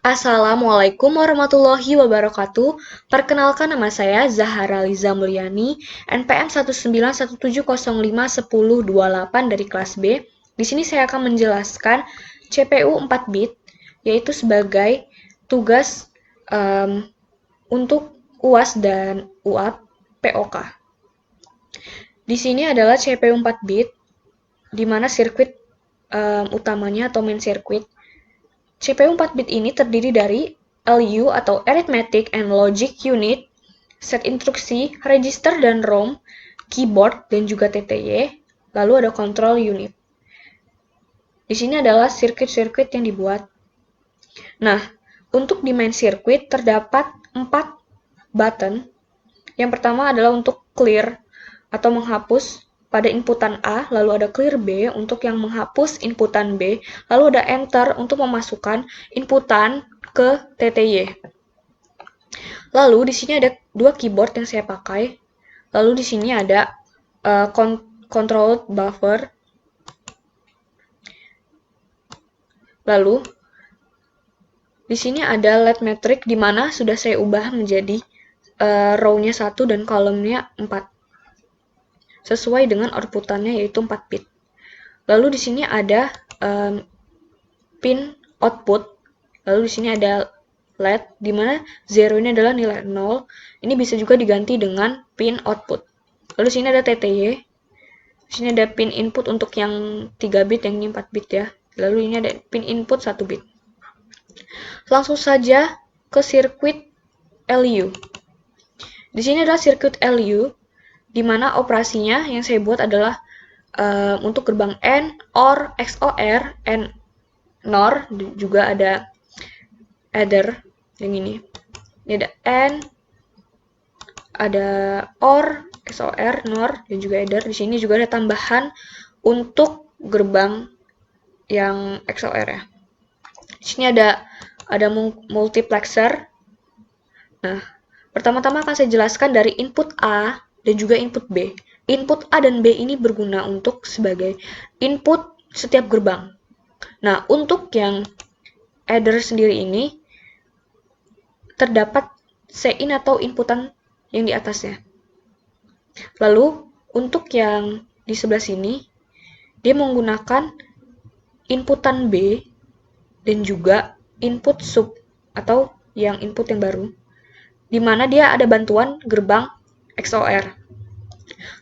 Assalamualaikum warahmatullahi wabarakatuh. Perkenalkan, nama saya Zahara Liza Mulyani, NPM 191705108 dari kelas B. Di sini saya akan menjelaskan CPU 4 bit, yaitu sebagai tugas untuk UAS dan UAP POK. Di sini adalah CPU 4 bit, di mana sirkuit utamanya atau main circuit. CPU 4 bit ini terdiri dari LU atau Arithmetic and Logic Unit, set instruksi, register dan ROM, keyboard dan juga TTY, lalu ada control unit. Di sini adalah sirkuit-sirkuit yang dibuat. Nah, untuk di main circuit terdapat 4 button. Yang pertama adalah untuk clear atau menghapus pada inputan A, lalu ada clear B untuk yang menghapus inputan B, lalu ada enter untuk memasukkan inputan ke TTY. Lalu di sini ada 2 keyboard yang saya pakai. Lalu di sini ada control buffer. Lalu di sini ada LED metric di mana sudah saya ubah menjadi row-nya 1 dan kolomnya 4. Sesuai dengan outputannya yaitu 4 bit. Lalu di sini ada pin output. Lalu di sini ada LED di mana 0 ini adalah nilai 0. Ini bisa juga diganti dengan pin output. Lalu di sini ada TTY. Di sini ada pin input untuk yang 3 bit, yang ini 4 bit ya. Lalu ini ada pin input 1 bit. Langsung saja ke sirkuit LU. Di sini adalah sirkuit LU, di mana operasinya yang saya buat adalah untuk gerbang AND, OR, XOR, and NOR, juga ada adder yang ini. Ini ada AND, ada OR, XOR, NOR, dan juga adder. Di sini juga ada tambahan untuk gerbang yang XOR ya. Di sini ada multiplexer. Nah, pertama-tama akan saya jelaskan dari input A dan juga input B. Input A dan B ini berguna untuk sebagai input setiap gerbang. Nah, untuk yang adder sendiri ini terdapat C-in atau inputan yang di atasnya. Lalu, untuk yang di sebelah sini, dia menggunakan inputan B dan juga input sub atau yang input yang baru, di mana dia ada bantuan gerbang XOR.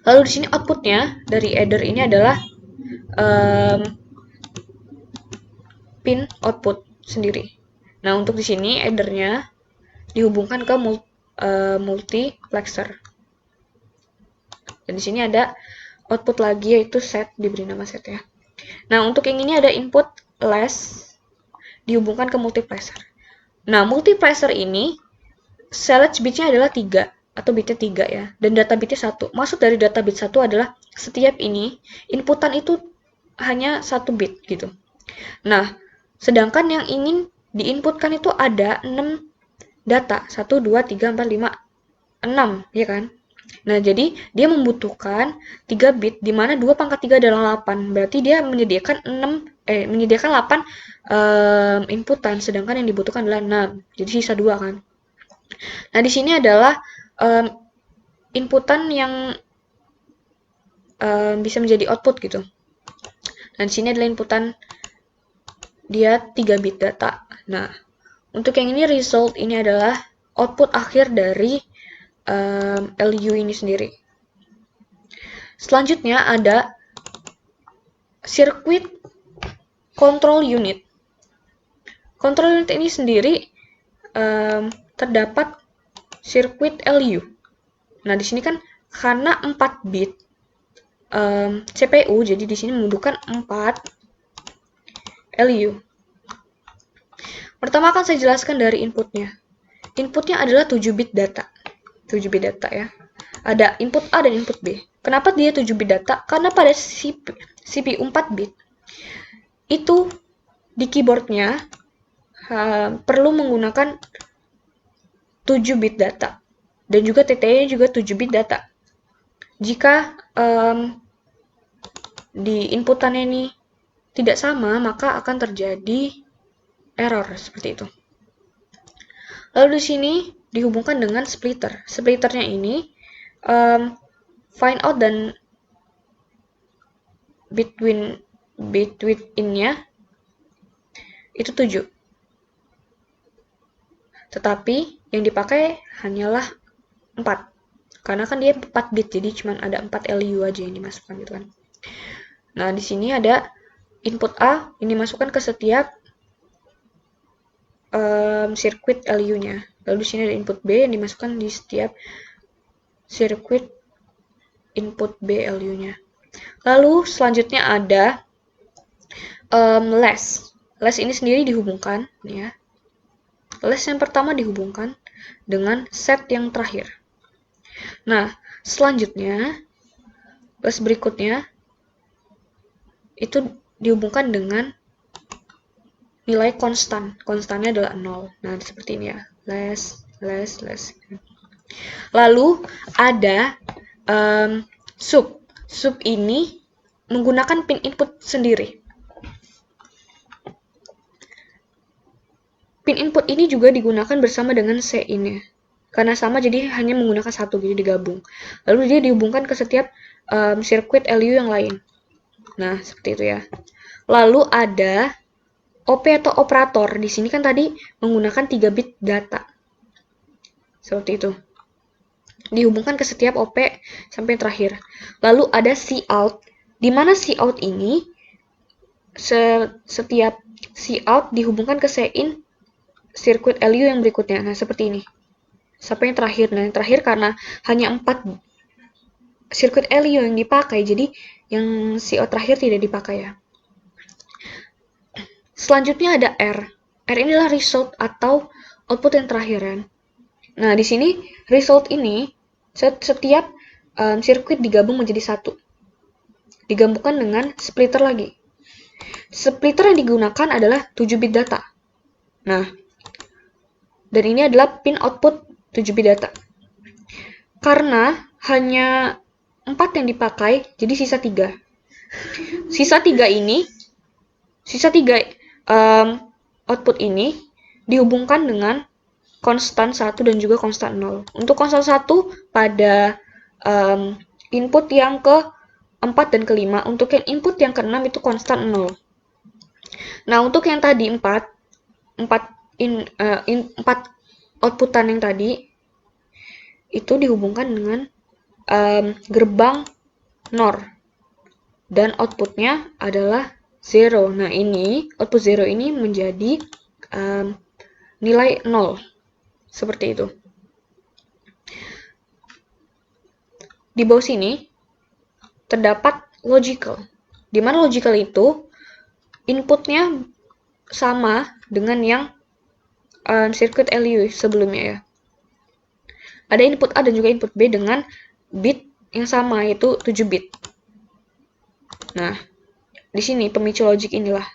Lalu di sini outputnya dari adder ini adalah pin output sendiri. Nah, untuk di sini addernya dihubungkan ke multiplexer. Dan di sini ada output lagi yaitu set, diberi nama set ya. Nah, untuk yang ini ada input less dihubungkan ke multiplexer. Nah, multiplexer ini select bitnya adalah 3 atau bitnya 3 ya, dan data bitnya 1. Maksud dari data bit 1 adalah setiap ini inputan itu hanya 1 bit gitu. Nah, sedangkan yang ingin diinputkan itu ada 6 data, 1, 2, 3, 4, 5, 6 ya kan. Nah, jadi dia membutuhkan 3 bit di mana 2 pangkat 3 adalah 8. Berarti dia menyediakan 8 inputan, sedangkan yang dibutuhkan adalah 6. Jadi sisa 2 kan. Nah, di sini adalah inputan yang bisa menjadi output gitu. Nah, di sini adalah inputan dia 3 bit data. Nah, untuk yang ini result ini adalah output akhir dari LU ini sendiri. Selanjutnya ada sirkuit control unit. Control unit ini sendiri terdapat sirkuit LU. Nah, di sini kan karena 4 bit CPU, jadi di sini membutuhkan 4 LU. Pertama akan saya jelaskan dari inputnya. Inputnya adalah 7 bit data. 7 bit data ya. Ada input A dan input B. Kenapa dia 7 bit data? Karena pada CPU 4 bit itu di keyboardnya perlu menggunakan 7 bit data. Dan juga TTY juga 7 bit data. Jika di inputannya ini tidak sama, maka akan terjadi error seperti itu. Lalu di sini dihubungkan dengan splitter. Splitternya ini find out dan between-nya itu 7. Tetapi yang dipakai hanyalah 4. Karena kan dia 4 bit, jadi cuma ada 4 LU aja yang dimasukkan gitu kan. Nah, di sini ada input A yang dimasukkan ke setiap sirkuit LU-nya. Lalu di sini ada input B yang dimasukkan di setiap sirkuit input B LU-nya. Lalu selanjutnya ada less. Less ini sendiri dihubungkan, ya. Less yang pertama dihubungkan dengan set yang terakhir. Nah, selanjutnya less berikutnya itu dihubungkan dengan nilai konstan. Konstannya adalah 0. Nah, seperti ini ya. Less. Lalu ada sub. Sub ini menggunakan pin input sendiri. Pin input ini juga digunakan bersama dengan C ini. Karena sama, jadi hanya menggunakan satu, jadi digabung. Lalu dia dihubungkan ke setiap sirkuit LU yang lain. Nah, seperti itu ya. Lalu ada OP atau operator. Di sini kan tadi menggunakan 3 bit data. Seperti itu. Dihubungkan ke setiap OP sampai terakhir. Lalu ada cout, di mana cout ini setiap cout dihubungkan ke cin sirkuit LU yang berikutnya. Nah, seperti ini. Sampai yang terakhir. Nah, yang terakhir karena hanya 4 sirkuit LU yang dipakai, jadi yang cout terakhir tidak dipakai ya. Selanjutnya ada R. R inilah result atau output yang terakhir kan. Nah, di sini result ini setiap sirkuit digabung menjadi satu. Digabungkan dengan splitter lagi. Splitter yang digunakan adalah 7 bit data. Nah, dan ini adalah pin output 7 bit data. Karena hanya 4 yang dipakai, jadi sisa 3. Sisa 3 output ini dihubungkan dengan konstan 1 dan juga konstan 0. Untuk konstan 1 pada input yang ke-4 dan ke-5. Untuk yang input yang ke-6 itu konstan 0. Nah, untuk yang tadi 4 outputan yang tadi itu dihubungkan dengan gerbang NOR. Dan outputnya adalah 0. Nah, ini output 0 ini menjadi nilai 0. Seperti itu. Di bawah sini terdapat logical. Di mana logical itu inputnya sama dengan yang sirkuit LU sebelumnya ya. Ada input A dan juga input B dengan bit yang sama, yaitu 7 bit. Nah, di sini pemicu logik inilah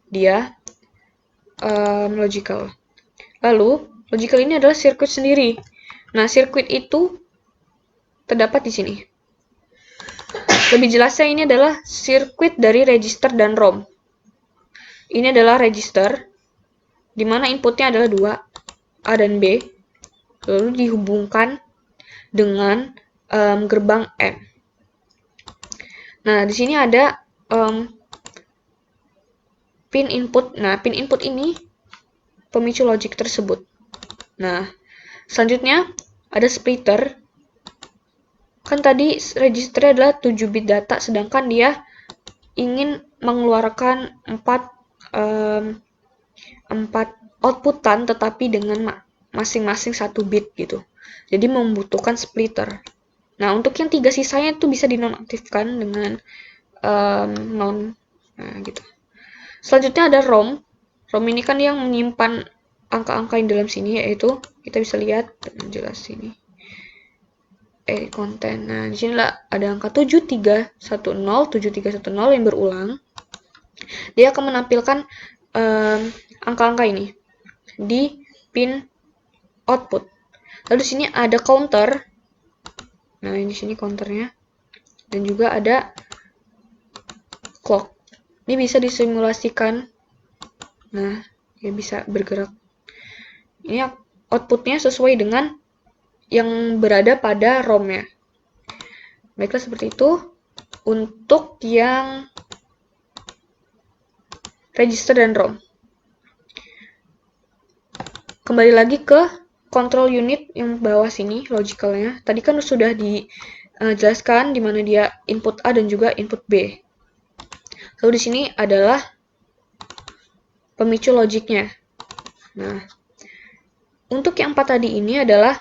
dia logical. Lalu, logical ini adalah sirkuit sendiri. Nah, sirkuit itu terdapat di sini. Lebih jelasnya, ini adalah sirkuit dari register dan ROM. Ini adalah register, di mana inputnya adalah 2, A dan B, lalu dihubungkan dengan gerbang M. Nah, di sini ada pin input. Nah, pin input ini pemicu logik tersebut. Nah, selanjutnya ada splitter. Kan tadi register adalah 7 bit data, sedangkan dia ingin mengeluarkan 4 outputan tetapi dengan masing-masing 1 bit gitu. Jadi membutuhkan splitter. Nah, untuk yang 3 sisanya itu bisa dinonaktifkan dengan non. Nah, gitu. Selanjutnya ada ROM. ROM ini kan yang menyimpan angka-angka yang dalam sini, yaitu kita bisa lihat jelas sini. Konten. Nah, di sini lah ada angka 7310 yang berulang. Dia akan menampilkan angka-angka ini di pin output. Lalu di sini ada counter. Nah, di sini counternya. Dan juga ada clock. Ini bisa disimulasikan. Nah, dia bisa bergerak. Ini outputnya sesuai dengan yang berada pada ROM-nya. Baiklah, seperti itu. Untuk yang register dan ROM. Kembali lagi ke control unit yang bawah sini, logicalnya. Tadi kan sudah dijelaskan di mana dia input A dan juga input B. Lalu di sini adalah pemicu logiknya. Nah, untuk yang 4 tadi ini adalah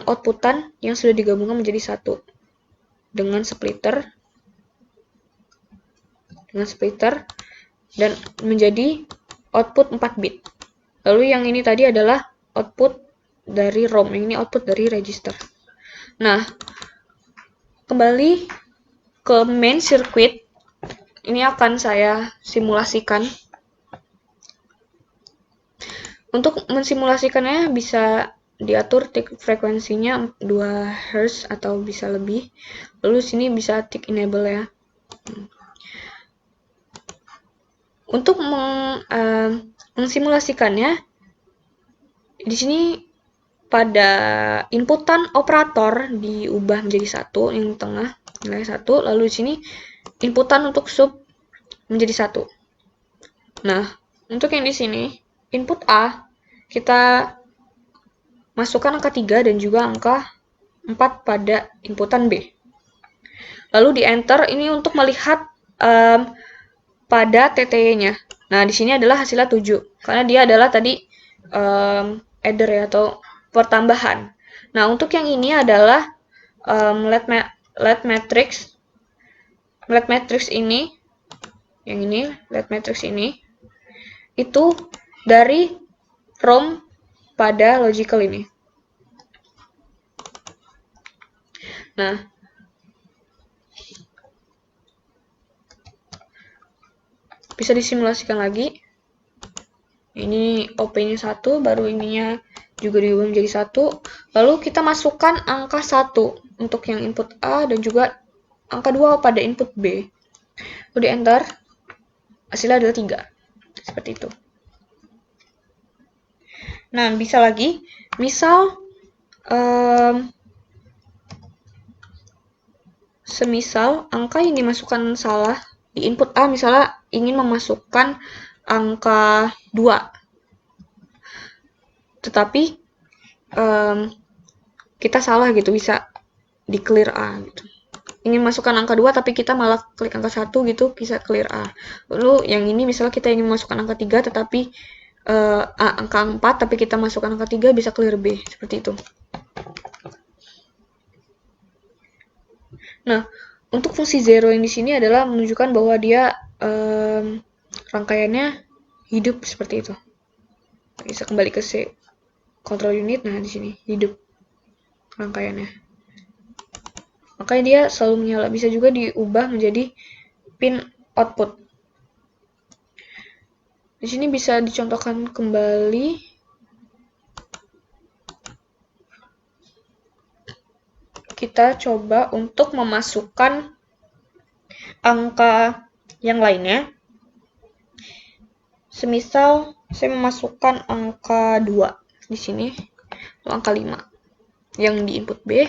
outputan yang sudah digabungkan menjadi satu dengan splitter dan menjadi output 4 bit. Lalu yang ini tadi adalah output dari ROM, yang ini output dari register. Nah, kembali ke main circuit, ini akan saya simulasikan. Untuk mensimulasikannya bisa diatur tick frekuensinya 2 Hz atau bisa lebih. Lalu sini bisa tick enable ya. Untuk mensimulasikannya, di sini pada inputan operator diubah menjadi 1, yang tengah nilai 1, lalu di sini inputan untuk sub menjadi 1. Nah, untuk yang di sini input A kita masukkan angka 3 dan juga angka 4 pada inputan B. Lalu di enter ini untuk melihat pada TTY-nya. Nah, di sini adalah hasilnya 7 karena dia adalah tadi adder ya, atau pertambahan. Nah, untuk yang ini adalah LED matrix. LED matrix ini, yang ini LED matrix ini itu dari ROM pada logical ini. Nah, bisa disimulasikan lagi. Ini OP-nya 1, baru ininya juga diubah menjadi 1. Lalu kita masukkan angka 1 untuk yang input A dan juga angka 2 pada input B. Lalu di enter, hasilnya adalah 3. Seperti itu. Nah, bisa lagi, misal semisal angka yang dimasukkan salah, di input A misalnya ingin memasukkan angka 2, tetapi kita salah gitu, bisa di clear A gitu. Ingin masukkan angka 2 tapi kita malah klik angka 1 gitu, bisa clear A. Lalu yang ini misalnya kita ingin masukkan angka 3 tetapi angka 4 tapi kita masukkan angka 3, bisa clear B, seperti itu. Nah, untuk fungsi zero yang di sini adalah menunjukkan bahwa dia rangkaiannya hidup, seperti itu. Bisa kembali ke control unit. Nah, di sini hidup rangkaiannya. Makanya dia selalu menyala. Bisa juga diubah menjadi pin output. Di sini bisa dicontohkan kembali. Kita coba untuk memasukkan angka yang lainnya. Semisal saya memasukkan angka 2 di sini, angka 5 yang di input B,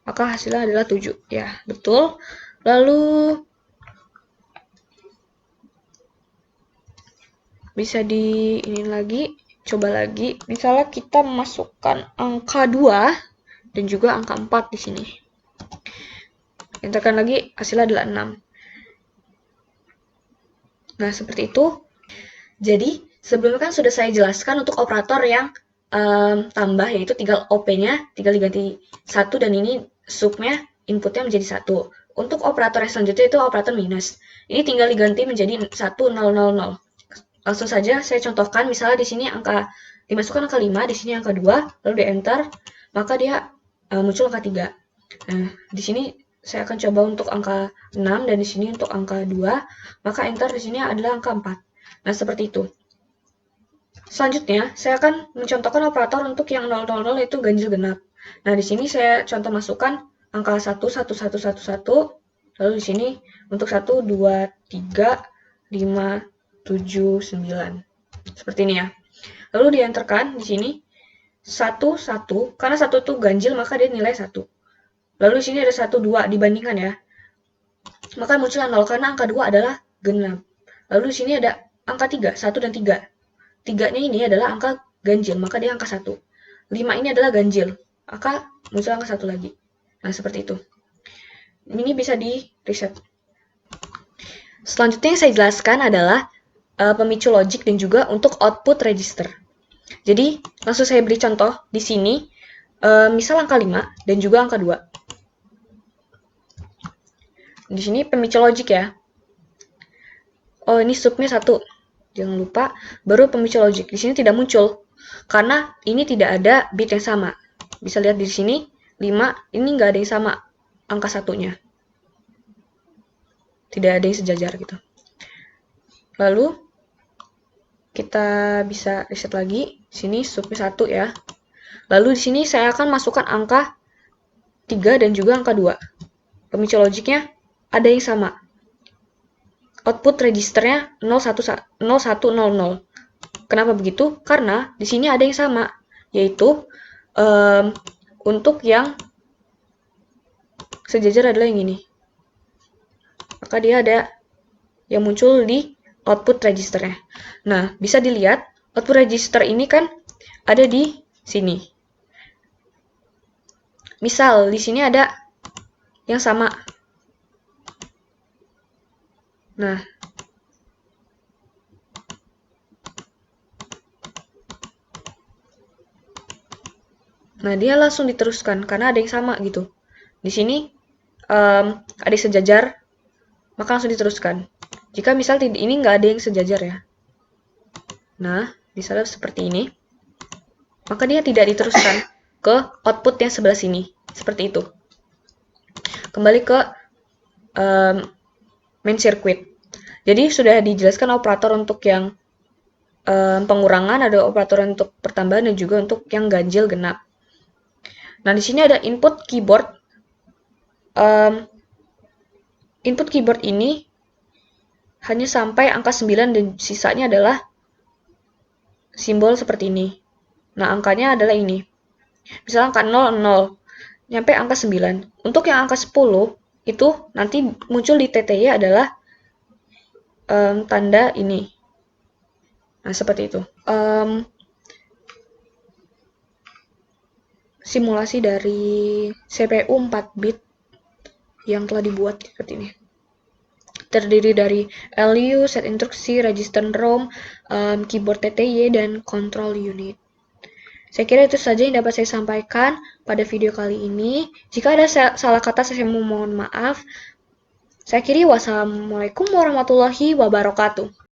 maka hasilnya adalah 7. Ya, betul. Lalu bisa ini lagi, coba lagi. Misalnya kita memasukkan angka 2 dan juga angka 4 di sini. Enterkan lagi, hasilnya adalah 6. Nah, seperti itu. Jadi, sebelumnya kan sudah saya jelaskan untuk operator yang tambah, yaitu tinggal OP-nya tinggal diganti 1 dan ini sub-nya inputnya menjadi 1. Untuk operator yang selanjutnya itu operator minus. Ini tinggal diganti menjadi 1, 0, 0, 0. Langsung saja saya contohkan, misalnya di sini dimasukkan angka 5, di sini angka 2, lalu di enter, maka dia muncul angka 3. Nah, di sini saya akan coba untuk angka 6 dan di sini untuk angka 2, maka enter di sini adalah angka 4. Nah, seperti itu. Selanjutnya, saya akan mencontohkan operator untuk yang 000 yaitu ganjil genap. Nah, di sini saya contoh masukkan angka 1, 1, 1, 1, 1. Lalu di sini untuk 1, 2, 3, 5, 7, 9. Seperti ini ya. Lalu dienterkan di sini. 1, 1, karena 1 itu ganjil maka dia nilai 1. Lalu di sini ada 1, 2 dibandingkan ya. Maka munculnya 0 karena angka 2 adalah genap. Lalu di sini ada angka 3, 1 dan 3. 3-nya ini adalah angka ganjil, maka dia angka 1. 5 ini adalah ganjil, maka muncul angka 1 lagi. Nah, seperti itu. Ini bisa di reset. Selanjutnya yang saya jelaskan adalah pemicu logik dan juga untuk output register. Jadi, langsung saya beri contoh di sini, misal angka 5 dan juga angka 2. Di sini pemicu logik ya. Oh, ini subnya 1. Jangan lupa, baru pemicu logik. Di sini tidak muncul, karena ini tidak ada bit yang sama. Bisa lihat di sini, 5, ini nggak ada yang sama angka satunya. Tidak ada yang sejajar gitu. Lalu, kita bisa reset lagi. Sini subnya 1 ya. Lalu di sini saya akan masukkan angka 3 dan juga angka 2. Pemicu logiknya ada yang sama. Output registernya 0100. Kenapa begitu? Karena di sini ada yang sama, yaitu untuk yang sejajar adalah yang ini. Maka dia ada yang muncul di output registernya. Nah, bisa dilihat output register ini kan ada di sini. Misal di sini ada yang sama. Nah, dia langsung diteruskan karena ada yang sama gitu. Di sini ada yang sejajar, maka langsung diteruskan. Jika misal ini nggak ada yang sejajar ya. Nah, misalnya seperti ini, maka dia tidak diteruskan ke output yang sebelah sini. Seperti itu. Kembali ke main circuit. Jadi sudah dijelaskan operator untuk yang pengurangan, ada operator untuk pertambahan dan juga untuk yang ganjil genap. Nah, di sini ada input keyboard. Input keyboard ini hanya sampai angka 9 dan sisanya adalah simbol seperti ini. Nah, angkanya adalah ini. Misalnya angka 0, 0. Nyampe angka 9. Untuk yang angka 10, itu nanti muncul di TTY adalah tanda ini. Nah, seperti itu. Simulasi dari CPU 4 bit yang telah dibuat seperti ini. Terdiri dari LU, set instruksi, register ROM, keyboard TTY, dan control unit. Saya kira itu saja yang dapat saya sampaikan pada video kali ini. Jika ada salah kata, saya mohon maaf. Saya akhiri, wassalamualaikum warahmatullahi wabarakatuh.